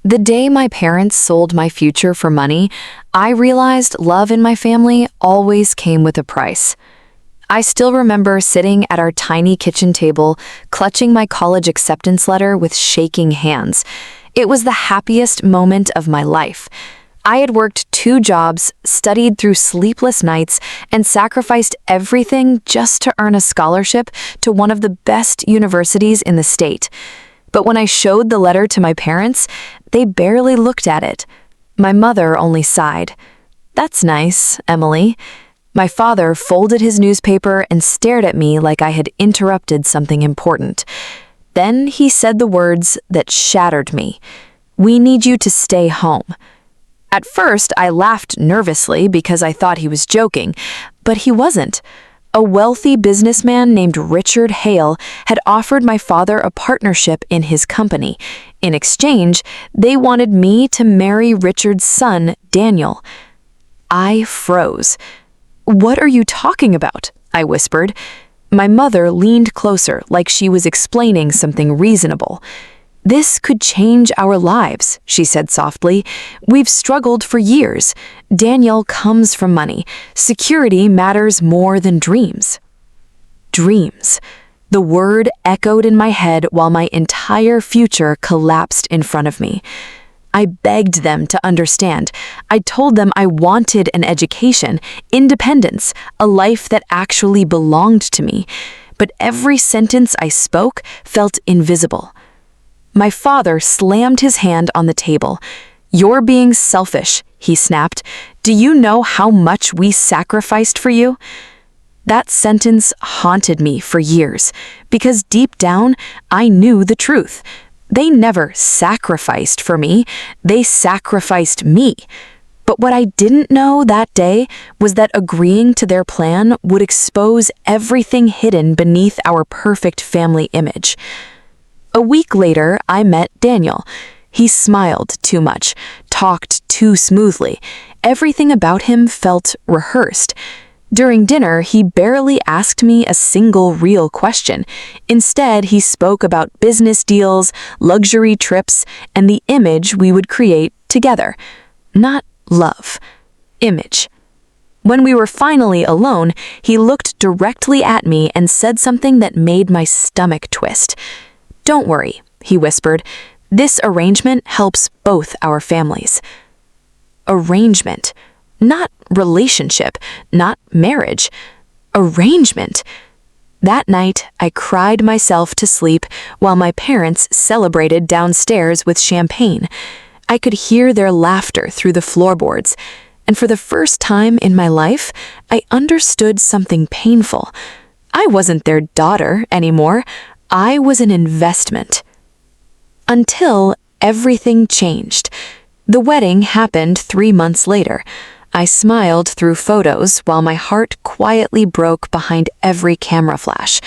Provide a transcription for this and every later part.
The day my parents sold my future for money, I realized love in my family always came with a price. I still remember sitting at our tiny kitchen table, clutching my college acceptance letter with shaking hands. It was the happiest moment of my life. I had worked 2 jobs, studied through sleepless nights, and sacrificed everything just to earn a scholarship to one of the best universities in the state. But when I showed the letter to my parents, they barely looked at it. My mother only sighed. "That's nice, Emily." My father folded his newspaper and stared at me like I had interrupted something important. Then he said the words that shattered me. "We need you to stay home." At first, I laughed nervously because I thought he was joking, but he wasn't. A wealthy businessman named Richard Hale had offered my father a partnership in his company. In exchange, they wanted me to marry Richard's son, Daniel. I froze. "What are you talking about?" I whispered. My mother leaned closer, like she was explaining something reasonable. "This could change our lives," she said softly. "We've struggled for years. Daniel comes from money. Security matters more than dreams." Dreams. The word echoed in my head while my entire future collapsed in front of me. I begged them to understand. I told them I wanted an education, independence, a life that actually belonged to me. But every sentence I spoke felt invisible. My father slammed his hand on the table. "You're being selfish," he snapped. "Do you know how much we sacrificed for you?" That sentence haunted me for years, because deep down, I knew the truth. They never sacrificed for me, they sacrificed me. But what I didn't know that day was that agreeing to their plan would expose everything hidden beneath our perfect family image. A week later, I met Daniel. He smiled too much, talked too smoothly. Everything about him felt rehearsed. During dinner, he barely asked me a single real question. Instead, he spoke about business deals, luxury trips, and the image we would create together. Not love. Image. When we were finally alone, he looked directly at me and said something that made my stomach twist. "Don't worry," he whispered. "This arrangement helps both our families." Arrangement. Not relationship, not marriage. Arrangement. That night, I cried myself to sleep while my parents celebrated downstairs with champagne. I could hear their laughter through the floorboards, and for the first time in my life, I understood something painful. I wasn't their daughter anymore. I was an investment. Until everything changed. The wedding happened 3 months later. I smiled through photos while my heart quietly broke behind every camera flash.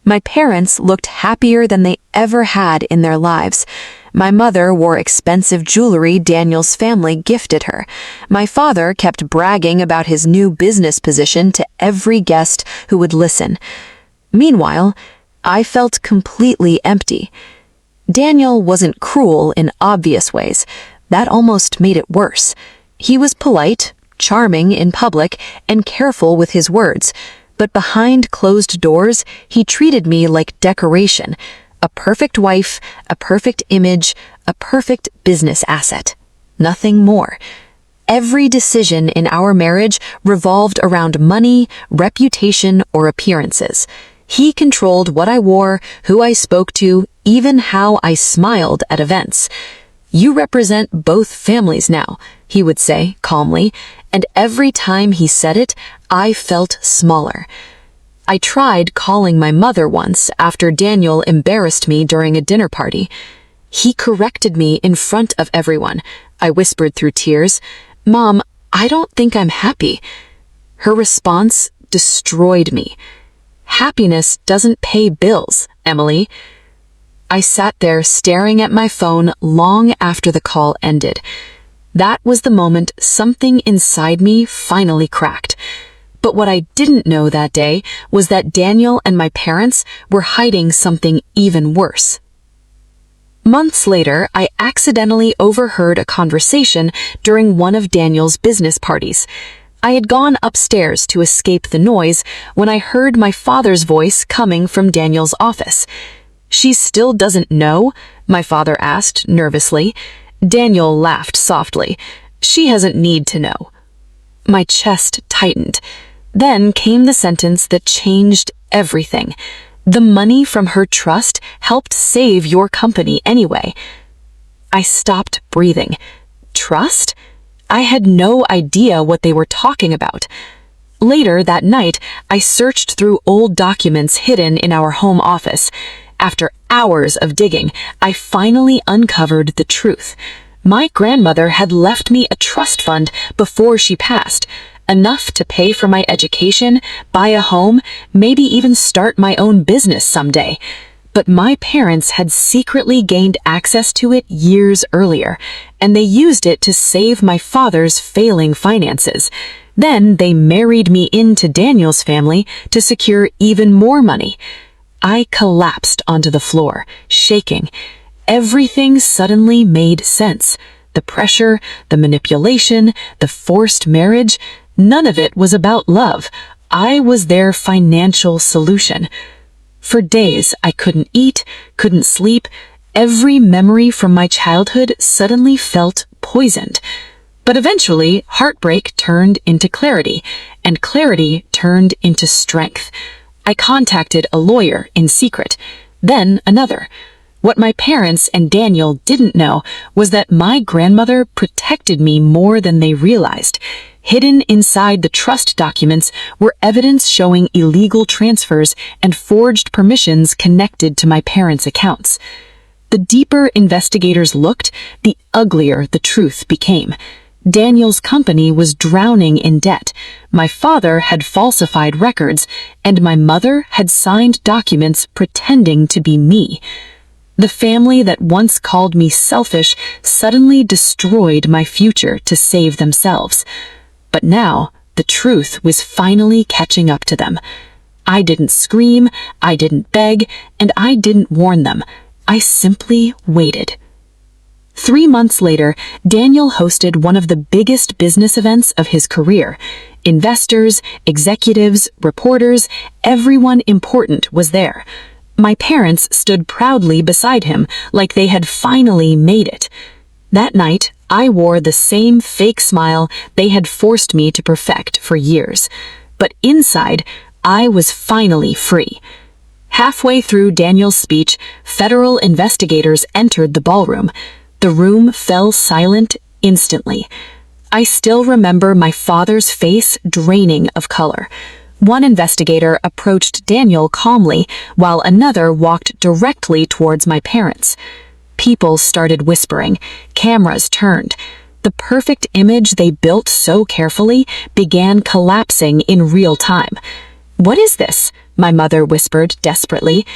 My parents looked happier than they ever had in their lives. My mother wore expensive jewelry Daniel's family gifted her. My father kept bragging about his new business position to every guest who would listen. Meanwhile, I felt completely empty. Daniel wasn't cruel in obvious ways. That almost made it worse. He was polite, charming in public, and careful with his words. But behind closed doors, he treated me like decoration. A perfect wife, a perfect image, a perfect business asset. Nothing more. Every decision in our marriage revolved around money, reputation, or appearances. He controlled what I wore, who I spoke to, even how I smiled at events. "You represent both families now," he would say calmly, and every time he said it, I felt smaller. I tried calling my mother once after Daniel embarrassed me during a dinner party. He corrected me in front of everyone. I whispered through tears, "Mom, I don't think I'm happy." Her response destroyed me. "Happiness doesn't pay bills, Emily." I sat there staring at my phone long after the call ended. That was the moment something inside me finally cracked. But what I didn't know that day was that Daniel and my parents were hiding something even worse. Months later, I accidentally overheard a conversation during one of Daniel's business parties. I had gone upstairs to escape the noise when I heard my father's voice coming from Daniel's office. "She still doesn't know?" my father asked nervously. Daniel laughed softly. "She hasn't need to know." My chest tightened. Then came the sentence that changed everything. "The money from her trust helped save your company anyway." I stopped breathing. Trust? I had no idea what they were talking about. Later that night, I searched through old documents hidden in our home office. After hours of digging, I finally uncovered the truth. My grandmother had left me a trust fund before she passed, enough to pay for my education, buy a home, maybe even start my own business someday. But my parents had secretly gained access to it years earlier, and they used it to save my father's failing finances. Then they married me into Daniel's family to secure even more money. I collapsed onto the floor, shaking. Everything suddenly made sense. The pressure, the manipulation, the forced marriage, none of it was about love. I was their financial solution. For days, I couldn't eat, couldn't sleep. Every memory from my childhood suddenly felt poisoned. But eventually, heartbreak turned into clarity, and clarity turned into strength. I contacted a lawyer in secret, then another. What my parents and Daniel didn't know was that my grandmother protected me more than they realized. Hidden inside the trust documents were evidence showing illegal transfers and forged permissions connected to my parents' accounts. The deeper investigators looked, the uglier the truth became. Daniel's company was drowning in debt. My father had falsified records, and my mother had signed documents pretending to be me. The family that once called me selfish suddenly destroyed my future to save themselves. But now, the truth was finally catching up to them. I didn't scream, I didn't beg, and I didn't warn them. I simply waited. 3 months later, Daniel hosted one of the biggest business events of his career. Investors, executives, reporters, everyone important was there. My parents stood proudly beside him, like they had finally made it. That night, I wore the same fake smile they had forced me to perfect for years. But inside, I was finally free. Halfway through Daniel's speech, federal investigators entered the ballroom. The room fell silent instantly. I still remember my father's face draining of color. One investigator approached Daniel calmly, while another walked directly towards my parents. People started whispering. Cameras turned. The perfect image they built so carefully began collapsing in real time. "What is this?" my mother whispered desperately.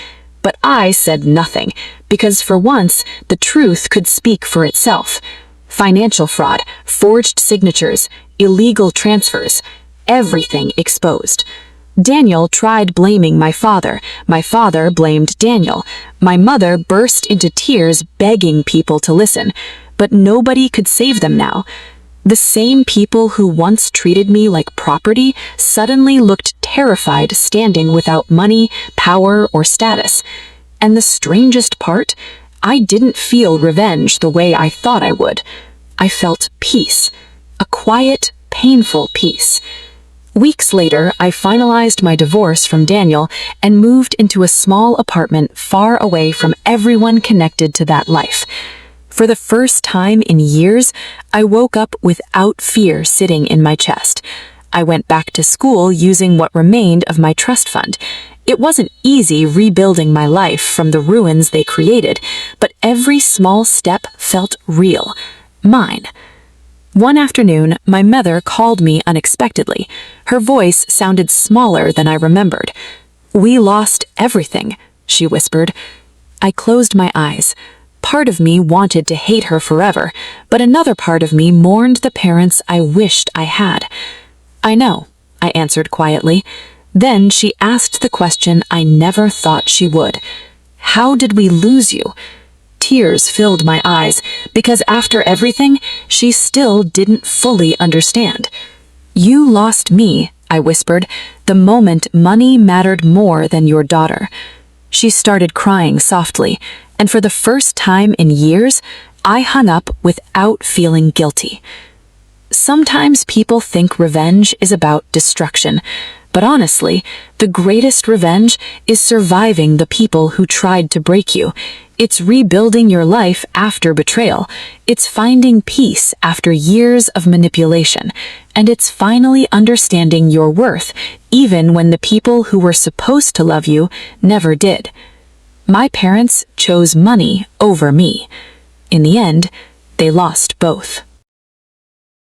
But I said nothing, because for once, the truth could speak for itself. Financial fraud, forged signatures, illegal transfers, everything exposed. Daniel tried blaming my father. My father blamed Daniel. My mother burst into tears begging people to listen, but nobody could save them now. The same people who once treated me like property suddenly looked terrified standing without money, power, or status. And the strangest part, I didn't feel revenge the way I thought I would. I felt peace, a quiet, painful peace. Weeks later, I finalized my divorce from Daniel and moved into a small apartment far away from everyone connected to that life. For the first time in years, I woke up without fear sitting in my chest. I went back to school using what remained of my trust fund. It wasn't easy rebuilding my life from the ruins they created, but every small step felt real, mine. One afternoon, my mother called me unexpectedly. Her voice sounded smaller than I remembered. "We lost everything," she whispered. I closed my eyes. Part of me wanted to hate her forever, but another part of me mourned the parents I wished I had. "I know," I answered quietly. Then she asked the question I never thought she would. "How did we lose you?" Tears filled my eyes, because after everything, she still didn't fully understand. "You lost me," I whispered, "the moment money mattered more than your daughter." She started crying softly, and for the first time in years, I hung up without feeling guilty. Sometimes people think revenge is about destruction, but honestly, the greatest revenge is surviving the people who tried to break you. It's rebuilding your life after betrayal. It's finding peace after years of manipulation. And it's finally understanding your worth, even when the people who were supposed to love you never did. My parents chose money over me. In the end, they lost both.